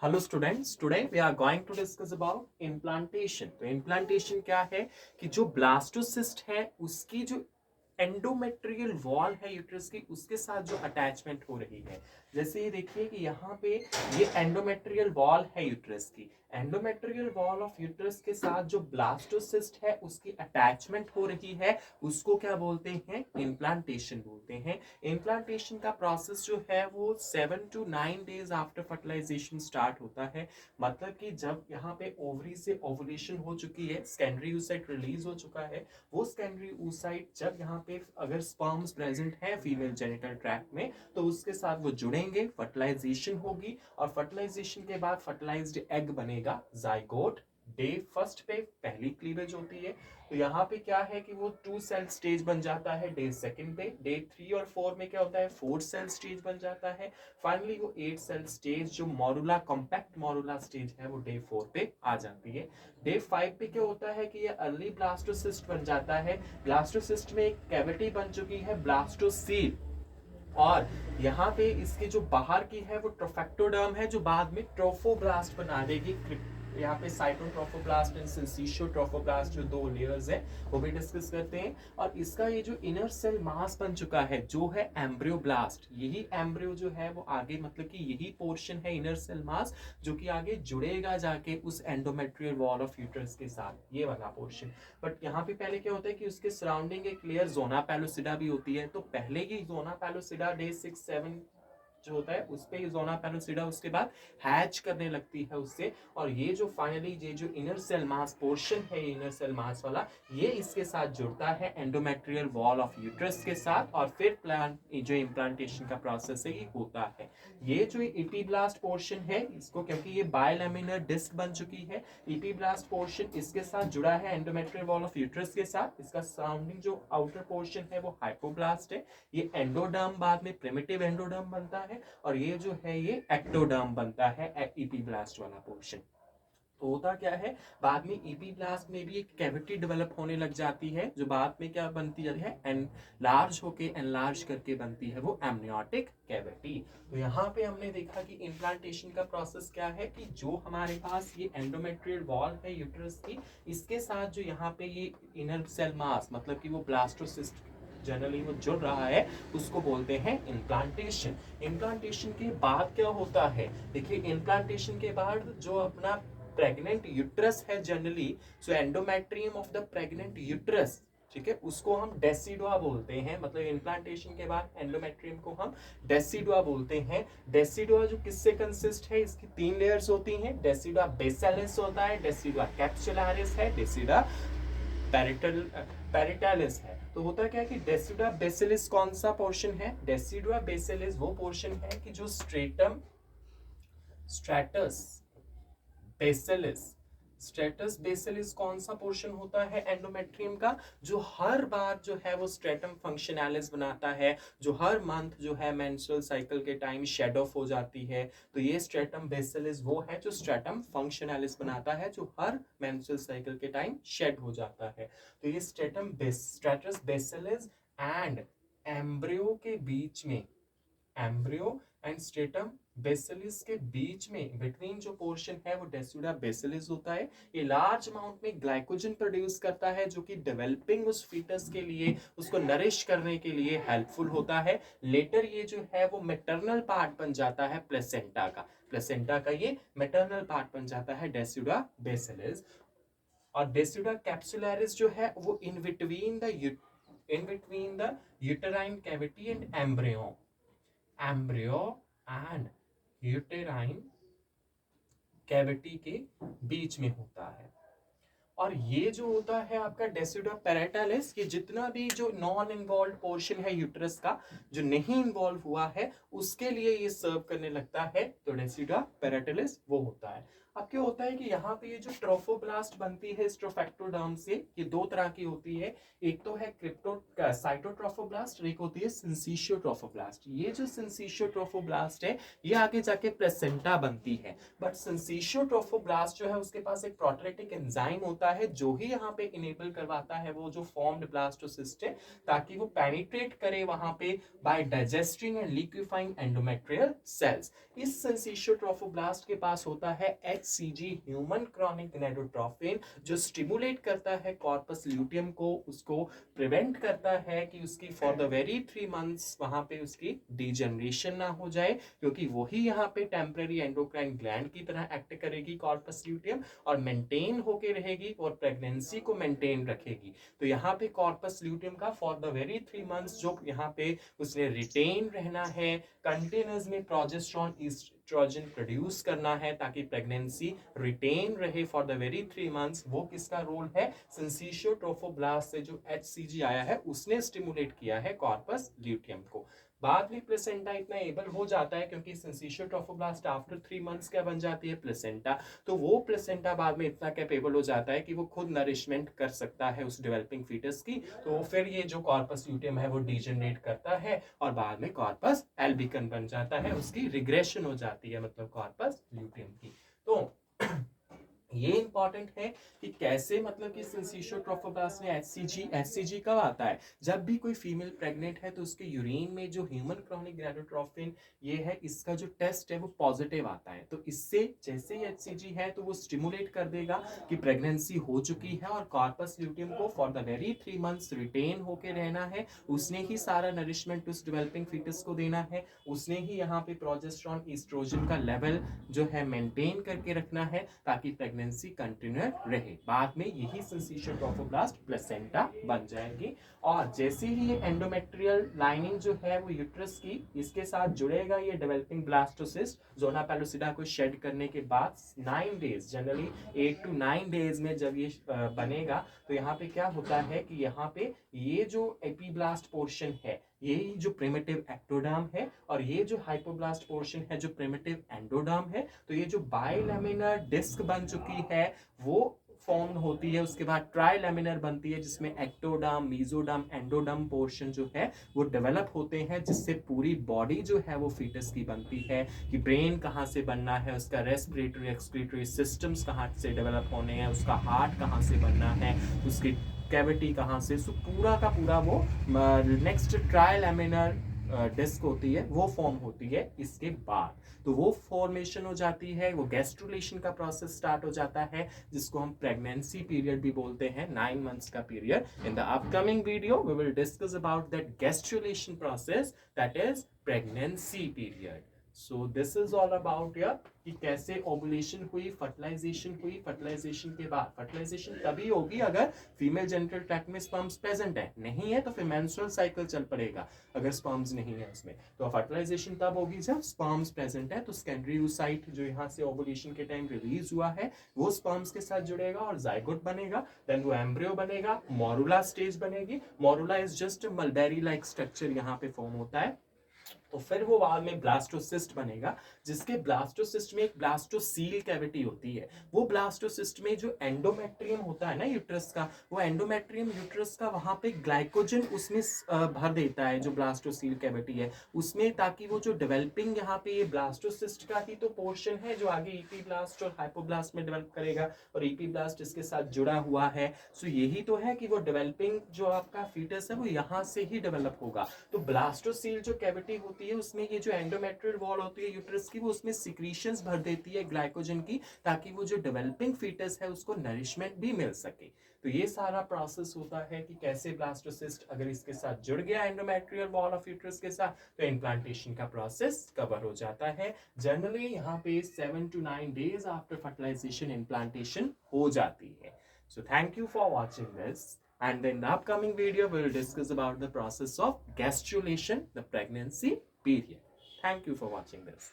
Hello students, today we are going to discuss about implantation. तो implantation क्या है कि जो ब्लास्टोसिस्ट है उसकी जो एंडोमेट्रियल वॉल है यूट्रस की, उसके साथ जो अटैचमेंट हो रही है। जैसे ये देखिए कि यहाँ पे ये एंडोमेट्रियल वॉल है यूट्रस की। एंडोमेट्रियल वॉल ऑफ यूट्रस के साथ जो ब्लास्टोसिस्ट है उसकी अटैचमेंट हो रही है, उसको क्या बोलते हैं? इम्प्लांटेशन बोलते हैं। इम्प्लांटेशन का प्रोसेस जो है वो 7 to 9 days after fertilisation start होता है। मतलब कि जब यहाँ पे ओवरी से ओवुलेशन हो चुकी है, सेकेंडरी oocyte रिलीज हो चुका है, वो सेकेंडरी oocyte जब यहाँ पे अगर स्पर्म्स प्रेजेंट है फीमेल जेनिटल ट्रैक्ट में, तो उसके साथ वो जुड़ेंगे, फर्टिलाइजेशन होगी और फर्टिलाइजेशन के बाद फर्टिलाइज्ड एग बनेगा जाइगोट। डे फर्स्ट पे पहली क्लीवेज होती है। तो यहाँ पे क्या है कि वो 2 सेल स्टेज बन जाता है डे सेकंड पे। डे 3 और 4 में क्या होता है? 4 सेल स्टेज बन जाता है। फाइनली वो 8 सेल स्टेज जो मोरुला कॉम्पैक्ट मोरुला स्टेज है वो डे 4 पे आ जाती है। डे 5 पे क्या होता है कि ये अर्ली ब्लास्टोसिस्ट बन जाता है। ब्लास्टोसिस्ट में एक कैविटी बन चुकी है ब्लास्टोसील, और यहाँ पे इसके जो बाहर की है वो ट्रोफेक्टोडर्म है जो बाद में ट्रोफोब्लास्ट बना देगी। यहाँ पे साइटोट्रोफोब्लास्ट एंड सिंसिशियोट्रोफोब्लास्ट जो 2 लेयर्स है वो भी डिस्कस करते हैं। और इसका ये जो इनर सेल मास बन चुका है जो है एम्ब्रियोब्लास्ट, यही एम्ब्रियो जो है वो आगे मतलब कि यही पोर्शन है इनर सेल मास जो कि आगे जुड़ेगा जाके उस एंडोमेट्रियल वॉल ऑफ यूट्रस के साथ, ये वाला पोर्शन। बट यहाँ पे पहले क्या होता है कि उसके सराउंडिंग एक लेयर जोना पैलोसिडा भी होती है। तो पहले ही जोना पैलोसिडा डे 6-7 जो होता है उस पे जोना पैलोसिडा उसके बाद हैच करने लगती है उससे, और ये जो फाइनली ये जो इनर सेल मास पोर्शन है, इनर सेल मास वाला, ये इसके साथ जुड़ता है एंडोमेट्रियल वॉल ऑफ यूट्रस के साथ, और फिर प्लांट जो इम्प्लांटेशन का प्रोसेस है ये होता है। ये जो इपीब्लास्ट पोर्शन है इसको, क्योंकि ये बायलैमिनर डिस्क बन चुकी है, इपीब्लास्ट पोर्शन इसके साथ जुड़ा है एंडोमेट्रियल वॉल ऑफ यूट्रस के साथ। इसका सराउंडिंग जो आउटर पोर्शन है वो हाइपोब्लास्ट है। ये एंडोडर्म बाद में प्रिमिटिव एंडोडर्म बनता है, और ये जो है ये एक्टोडर्म बनता है इपीब्लास्ट वाला पोर्शन। तो होता क्या है, बाद में इपीब्लास्ट में भी एक कैविटी डेवलप होने लग जाती है जो बाद में क्या बनती है? एनलार्ज होके एनलार्ज करके बनती है वो एमनियोटिक कैविटी। तो यहाँ पे हमने देखा कि इम्प्लांटेशन का प्रोसेस क्या है कि जो हमारे पास ये एंडोमेट्रियल वॉल है यूट्रस की, इसके साथ जो यहाँ पे ये इनर सेल मास मतलब कि वो ब्लास्टोसिस्ट जनरली वो जुड़ रहा है, उसको बोलते हैं इम्प्लांटेशन। इम्प्लांटेशन के बाद क्या होता है? देखिए, इम्प्लांटेशन के बाद जो अपना प्रेग्नेंट यूट्रस है generally, so endometrium of the pregnant uterus, ठीक है, उसको हम डेसिडुआ बोलते हैं। मतलब इम्प्लांटेशन के बाद एंडोमेट्रियम को हम डेसिडुआ बोलते हैं। डेसिडुआ जो किससे कंसिस्ट है? इसकी 3 लेयर्स होती हैं। डेसिडुआ बेसिलिस होता है, डेसिडुआ कैप्सुलारिस है, डेसिडुआ पेरिटालिस है। तो होता क्या है कि डेसिडुआ बेसिलिस कौन सा पोर्शन है? डेसिडुआ बेसिलिस वो पोर्शन है कि जो स्ट्रेटस बेसिलिस स्ट्रेटस बेसिलिस कौन सा पोर्शन होता है एंडोमेट्रियम का? जो हर बार जो है वो स्ट्रेटम फंक्शनैलिस बनाता है, जो हर मंथ जो है मेंस्ट्रुअल साइकिल के टाइम शेड ऑफ हो जाती है। तो ये स्ट्रेटम बेसिलिस वो है जो स्ट्रेटम फंक्शनैलिस बनाता है, जो हर मेंस्ट्रुअल साइकिल के टाइम शेड हो जाता है। तो ये स्ट्रेटस बेसिलिस एंड एम्ब्रियो के बीच में, एम्ब्रियो एंड स्ट्रेटम बेसिलिस के बीच में बिटवीन जो पोर्शन है वो डेसिडुआ बेसिलिस होता है। ये लार्ज अमाउंट में ग्लाइकोजन प्रोड्यूस करता है जो कि डेवलपिंग उस फीटस के लिए, उसको नरिश करने के लिए हेल्पफुल होता है। लेटर ये जो है वो मैटरनल पार्ट बन जाता है प्लेसेंटा का, प्लेसेंटा का ये मैटरनल पार्ट बन जाता है डेसिडुआ बेसिलिस। और डेसिडुआ कैप्सुलरिस जो है वो in between the uterine cavity and embryo and uterine cavity के बीच में होता है। और ये जो होता है आपका डेसिडुआ पेरिटालिस, ये जितना भी जो नॉन इन्वॉल्व पोर्शन है यूट्रस का, जो नहीं इन्वॉल्व हुआ है, उसके लिए ये सर्व करने लगता है। तो डेसिडुआ पेरिटालिस वो होता है। अब क्या होता है कि यहाँ पे ये जो ट्रोफोब्लास्ट बनती है स्ट्रोफेक्टोडर्म से, ये दो तरह की होती है। एक तो है क्रिप्टो साइटोट्रोफोब्लास्ट और एक होती है सिंसिशियोट्रोफोब्लास्ट। ये जो सिंसिशियोट्रोफोब्लास्ट है ये आगे जाके प्लेसेंटा बनती है। बट सिंसिशियोट्रोफोब्लास्ट जो है उसके पास एक प्रोटोलिटिक एंजाइम होता है जो ही यहाँ पे इनेबल करवाता है वो जो फॉर्म्ड ब्लास्टोसिस्ट है, ताकि वो पेनिट्रेट करे वहां पे by digesting and liquefying endometrial cells. इस सिंसिशियोट्रोफोब्लास्ट के पास होता है HCG ह्यूमन क्रॉनिक गोनाडोट्रोफिन, जो स्टिमुलेट करता है कॉर्पस ल्यूटियम को, उसको प्रिवेंट करता है कि उसकी फॉर द वेरी 3 मंथ्स वहां पे उसकी डिजेनरेशन ना हो जाए, क्योंकि वही यहाँ पे टेम्पररी एंडोक्राइन ग्लैंड की तरह एक्ट करेगी कॉर्पस ल्यूटियम, और मेंटेन होके रहेगी और प्रेगनेंसी को मेंटेन रखेगी। तो यहाँ पे कॉर्पस ल्यूटियम का फॉर द वेरी 3 मंथ्स जो यहाँ पे उसने रिटेन रहना है, कंटेनर्स में प्रोजेस्टेरॉन एस्ट्रोजन प्रोड्यूस करना है ताकि प्रेगनेंसी रिटेन रहे फॉर द वेरी 3 मंथ्स। वो किसका रोल है? सिंसिशियोट्रोफोब्लास्ट से जो HCG आया है उसने स्टिमुलेट किया है कॉर्पस ल्यूटियम को। बाद में प्लेसेंटा इतना एबल हो जाता है क्योंकि सिंसिशियोट्रोफोब्लास्ट आफ्टर 3 मंथ्स क्या बन जाती है? प्लेसेंटा। तो वो प्लेसेंटा बाद में इतना कैपेबल हो जाता है कि वो खुद नरिशमेंट कर सकता है उस डेवलपिंग फीटस की। तो फिर ये जो कॉर्पस ल्यूटियम है वो डिजेनरेट करता है और बाद में कॉर्पस एल्बिकन बन जाता है, उसकी रिग्रेशन हो जाती है मतलब कॉर्पस ल्यूटियम की। तो ये इंपॉर्टेंट है कि कैसे मतलब कि सिंसिशियोट्रोफोब्लास्ट में HCG कब आता है? जब भी कोई फीमेल प्रेग्नेंट है तो उसके यूरिन में जो ह्यूमन क्रॉनिक गोनाडोट्रोफिन ये है, इसका जो टेस्ट है वो पॉजिटिव आता है। तो इससे जैसे ही HCG है तो वो स्टिमुलेट कर देगा कि प्रेगनेंसी हो चुकी है और कॉर्पस ल्यूटियम को for the very 3 months retain होके रहना है। उसने ही सारा नरिशमेंट उस डेवलपिंग फीटस को देना है, उसने ही यहाँ पे प्रोजेस्टेरॉन एस्ट्रोजन का लेवल जो है मेंटेन करके रखना है ताकि प्रेगनेंसी कंटिन्यू रहे। बाद में यही सिंसिशियोट्रोफोब्लास्ट प्लेसेंटा बन जाएगी। और जैसे ही ये एंडोमेट्रियल लाइनिंग जो है वो यूट्रस की इसके साथ जुड़ेगा, ये डेवलपिंग ब्लास्टोसिस्ट ज़ोना पेलुसिडा को शेड करने के बाद 9 डेज, जनरली 8 to 9 डेज में जब ये बनेगा तो यहाँ पे क्या होता है कि यहाँ पे ये जो एपीब्लास्ट पोर्शन है यही जो प्रिमिटिव एक्टोडर्म है और ये जो हाइपोब्लास्ट पोर्शन है जो प्रिमिटिव एंडोडर्म है, तो ये जो बाइलेमिनर डिस्क बन चुकी है वो फॉर्म होती है। उसके बाद ट्राइलेमिनर बनती है जिसमें एक्टोडर्म, मेसोडर्म, एंडोडर्म पोर्शन जो है वो डेवलप होते हैं, जिससे पूरी बॉडी जो है वो फीटस की बनती है कि ब्रेन कहाँ से बनना है, उसका रेस्पिरेटरी एक्सक्रीटरी सिस्टम्स कहाँ से डेवलप होने हैं, उसका हार्ट कहाँ से बनना है, उसकी कैविटी कहाँ से, सो पूरा का पूरा वो नेक्स्ट ट्राइलेमिनर डिस्क होती है वो फॉर्म होती है इसके बाद। तो वो फॉर्मेशन हो जाती है, वो गैस्ट्रुलेशन का प्रोसेस स्टार्ट हो जाता है जिसको हम प्रेगनेंसी पीरियड भी बोलते हैं, 9 मंथ्स का period. In the upcoming video we will discuss about that gastrulation process, that is pregnancy period. So this is all about यार कि कैसे ओवुलेशन हुई, फर्टिलाइजेशन हुई, फर्टिलाइजेशन के बाद फर्टिलाइजेशन तभी होगी अगर फीमेल जेनिटल ट्रैक्ट में स्पर्म्स प्रेजेंट है, नहीं है तो फिर मेंस्ट्रुअल साइकिल चल पड़ेगा अगर स्पर्म्स नहीं है उसमें। तो फर्टिलाइजेशन तब होगी जब स्पर्म्स प्रेजेंट है, तो सेकेंडरी oocyte जो यहाँ से ओवुलेशन के टाइम रिलीज हुआ है वो स्पर्म्स के साथ जुड़ेगा और जाइगोट बनेगा, देन वो एम्ब्रियो बनेगा, मोरुला स्टेज बनेगी। Morula is just mulberry like structure यहाँ पे फॉर्म होता है। तो फिर वो बाद में ब्लास्टोसिस्ट बनेगा, जिसके ब्लास्टोसिस्ट में एक ब्लास्टोसील कैविटी होती है। वो ब्लास्टोसिस्ट में जो एंडोमेट्रियम होता है ना यूट्रस का, वो एंडोमेट्रियम यूट्रस का वहां पे ग्लाइकोजन उसमें भर देता है जो ब्लास्टोसील कैविटी है उसमें, ताकि वो जो डेवलपिंग यहाँ पे ये ब्लास्टोसिस्ट का ही तो पोर्शन है जो आगे ईपीब्लास्ट और हाइपोब्लास्ट में डेवलप करेगा और ईपीब्लास्ट इसके साथ जुड़ा हुआ है। सो यही तो है कि वो डेवलपिंग जो आपका फीटस है वो यहाँ से ही डेवलप होगा। तो ब्लास्टोसील जो कैविटी होती है उसमें ये जो एंडोमेट्रियल वॉल होती है यूट्रस की वो उसमें सिक्रीशंस भर देती है ग्लाइकोजन की, ताकि वो जो डेवलपिंग फीटस है उसको नरिशमेंट भी मिल सके। तो ये सारा प्रोसेस होता है कि कैसे ब्लास्टोसिस्ट अगर इसके साथ जुड़ गया एंडोमेट्रियल वॉल ऑफ यूट्रस के साथ तो इम्प्लांटेशन का प्रोसेस कवर हो जाता है। जनरली यहाँ पे 7 to 9 days after fertilisation implantation हो जाती है। So thank you for watching this. And in the upcoming video, we will discuss about the process of gastrulation, the pregnancy period. Thank you for watching this.